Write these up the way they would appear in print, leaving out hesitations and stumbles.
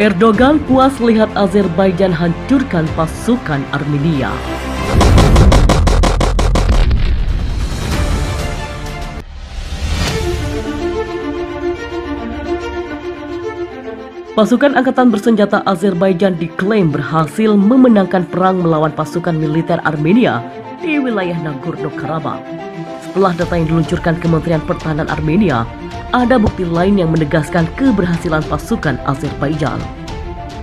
Erdogan puas lihat Azerbaijan hancurkan pasukan Armenia. Pasukan angkatan bersenjata Azerbaijan diklaim berhasil memenangkan perang melawan pasukan militer Armenia di wilayah Nagorno-Karabakh. Setelah data yang diluncurkan Kementerian Pertahanan Armenia, ada bukti lain yang menegaskan keberhasilan pasukan Azerbaijan.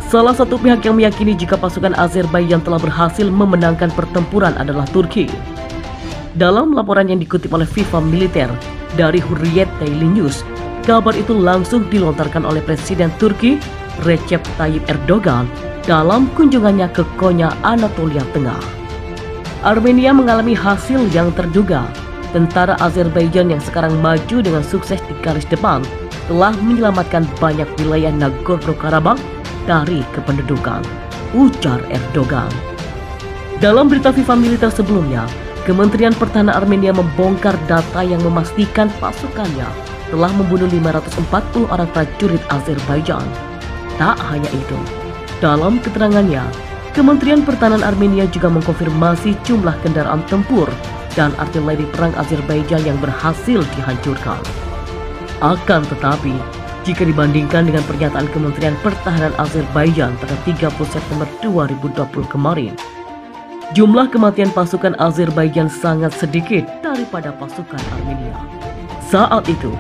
Salah satu pihak yang meyakini jika pasukan Azerbaijan telah berhasil memenangkan pertempuran adalah Turki. Dalam laporan yang dikutip oleh FIFA Militer dari Hurriyet Daily News, kabar itu langsung dilontarkan oleh Presiden Turki Recep Tayyip Erdogan dalam kunjungannya ke Konya, Anatolia Tengah. Armenia mengalami hasil yang terduga. Tentara Azerbaijan yang sekarang maju dengan sukses di garis depan telah menyelamatkan banyak wilayah Nagorno-Karabakh dari kependudukan, ujar Erdogan. Dalam berita FIFA Militer sebelumnya, Kementerian Pertahanan Armenia membongkar data yang memastikan pasukannya telah membunuh 540 orang prajurit Azerbaijan. Tak hanya itu, dalam keterangannya, Kementerian Pertahanan Armenia juga mengkonfirmasi jumlah kendaraan tempur dan artileri perang Azerbaijan yang berhasil dihancurkan. Akan tetapi, jika dibandingkan dengan pernyataan Kementerian Pertahanan Azerbaijan pada 30 September 2020 kemarin, jumlah kematian pasukan Azerbaijan sangat sedikit daripada pasukan Armenia. Saat itu,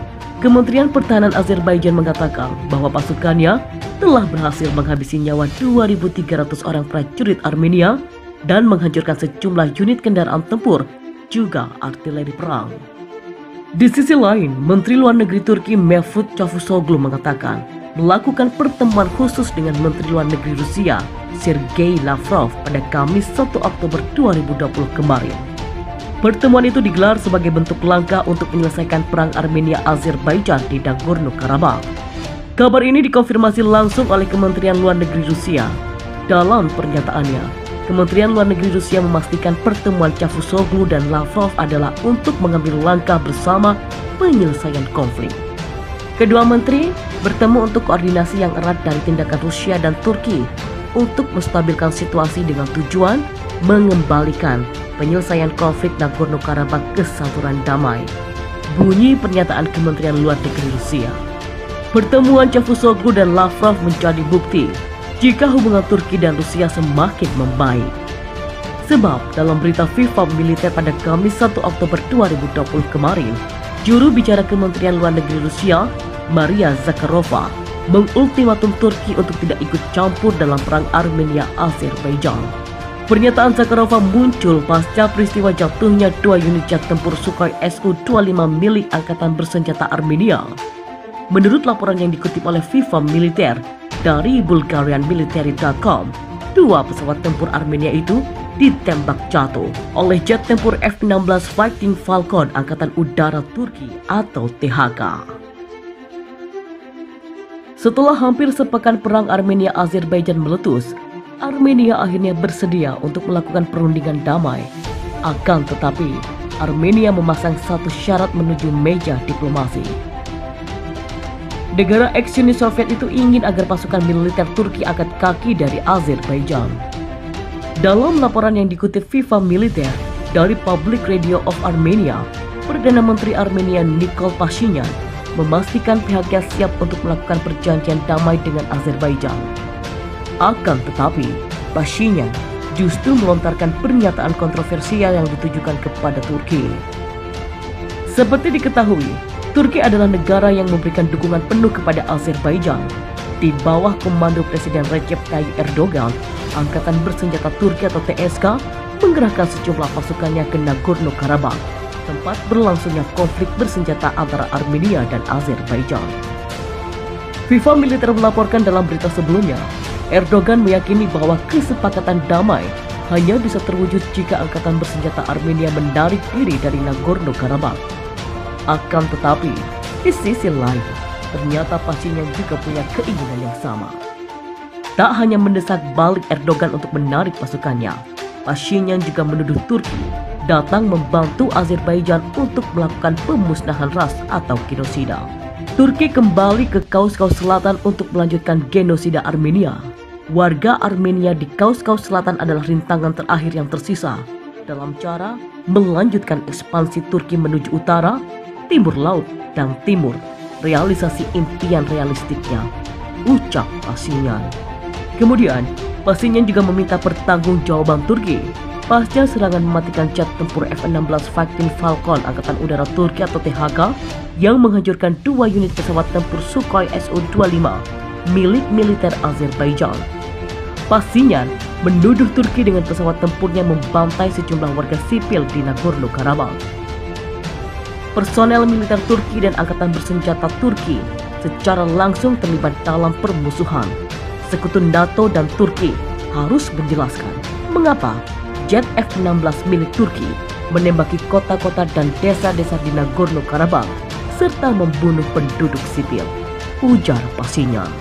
Kementerian Pertahanan Azerbaijan mengatakan bahwa pasukannya telah berhasil menghabisi nyawa 2.300 orang prajurit Armenia dan menghancurkan sejumlah unit kendaraan tempur juga artileri perang. Di sisi lain, Menteri Luar Negeri Turki Mevlut Cavusoglu mengatakan melakukan pertemuan khusus dengan Menteri Luar Negeri Rusia Sergei Lavrov pada Kamis 1 Oktober 2020 kemarin. Pertemuan itu digelar sebagai bentuk langkah untuk menyelesaikan perang Armenia-Azerbaijan di Nagorno-Karabakh. Kabar ini dikonfirmasi langsung oleh Kementerian Luar Negeri Rusia. Dalam pernyataannya, Kementerian Luar Negeri Rusia memastikan pertemuan Cavusoglu dan Lavrov adalah untuk mengambil langkah bersama penyelesaian konflik. Kedua menteri bertemu untuk koordinasi yang erat dari tindakan Rusia dan Turki untuk menstabilkan situasi dengan tujuan mengembalikan penyelesaian konflik Nagorno-Karabakh ke saluran damai, bunyi pernyataan Kementerian Luar Negeri Rusia. Pertemuan Cavusoglu dan Lavrov menjadi bukti jika hubungan Turki dan Rusia semakin membaik. Sebab dalam berita FIFA Militer pada Kamis 1 Oktober 2020 kemarin, juru bicara Kementerian Luar Negeri Rusia, Maria Zakharova, mengultimatum Turki untuk tidak ikut campur dalam perang Armenia-Azerbaijan. Pernyataan Zakharova muncul pasca peristiwa jatuhnya 2 unit jet tempur Sukhoi Su-25 milik Angkatan Bersenjata Armenia. Menurut laporan yang dikutip oleh FIFA Militer dari Bulgarianmilitary.com, 2 pesawat tempur Armenia itu ditembak jatuh oleh jet tempur F-16 Fighting Falcon Angkatan Udara Turki atau THK. Setelah hampir sepekan perang Armenia-Azerbaijan meletus, Armenia akhirnya bersedia untuk melakukan perundingan damai. Akan tetapi, Armenia memasang satu syarat menuju meja diplomasi. Negara eks-Uni Soviet itu ingin agar pasukan militer Turki angkat kaki dari Azerbaijan. Dalam laporan yang dikutip FIFA Militer dari Public Radio of Armenia, Perdana Menteri Armenia Nikol Pashinyan memastikan pihaknya siap untuk melakukan perjanjian damai dengan Azerbaijan. Akan tetapi, Pashinyan justru melontarkan pernyataan kontroversial yang ditujukan kepada Turki. Seperti diketahui, Turki adalah negara yang memberikan dukungan penuh kepada Azerbaijan. Di bawah komando Presiden Recep Tayyip Erdogan, Angkatan Bersenjata Turki atau TSK menggerakkan sejumlah pasukannya ke Nagorno-Karabakh, tempat berlangsungnya konflik bersenjata antara Armenia dan Azerbaijan. FIFA Militer melaporkan dalam berita sebelumnya, Erdogan meyakini bahwa kesepakatan damai hanya bisa terwujud jika Angkatan Bersenjata Armenia menarik diri dari Nagorno-Karabakh. Akan tetapi, di sisi lain, ternyata Pashinyan juga punya keinginan yang sama. Tak hanya mendesak balik Erdogan untuk menarik pasukannya, Pashinyan juga menuduh Turki datang membantu Azerbaijan untuk melakukan pemusnahan ras atau genosida. Turki kembali ke Kaus-Kaus Selatan untuk melanjutkan genosida Armenia. Warga Armenia di Kaus-Kaus Selatan adalah rintangan terakhir yang tersisa dalam cara melanjutkan ekspansi Turki menuju utara, timur laut, dan timur. Realisasi impian realistiknya, ucap Pashinyan. Kemudian, Pashinyan juga meminta pertanggungjawaban Turki pasca serangan mematikan jet tempur F-16 Fighting Falcon Angkatan Udara Turki atau THK yang menghancurkan 2 unit pesawat tempur Sukhoi Su-25 milik militer Azerbaijan. Pashinyan menuduh Turki dengan pesawat tempurnya membantai sejumlah warga sipil di Nagorno-Karabakh. Personel militer Turki dan angkatan bersenjata Turki secara langsung terlibat dalam permusuhan. Sekutu NATO dan Turki harus menjelaskan mengapa jet F-16 milik Turki menembaki kota-kota dan desa-desa di Nagorno-Karabakh serta membunuh penduduk sipil, ujar Pashinyan.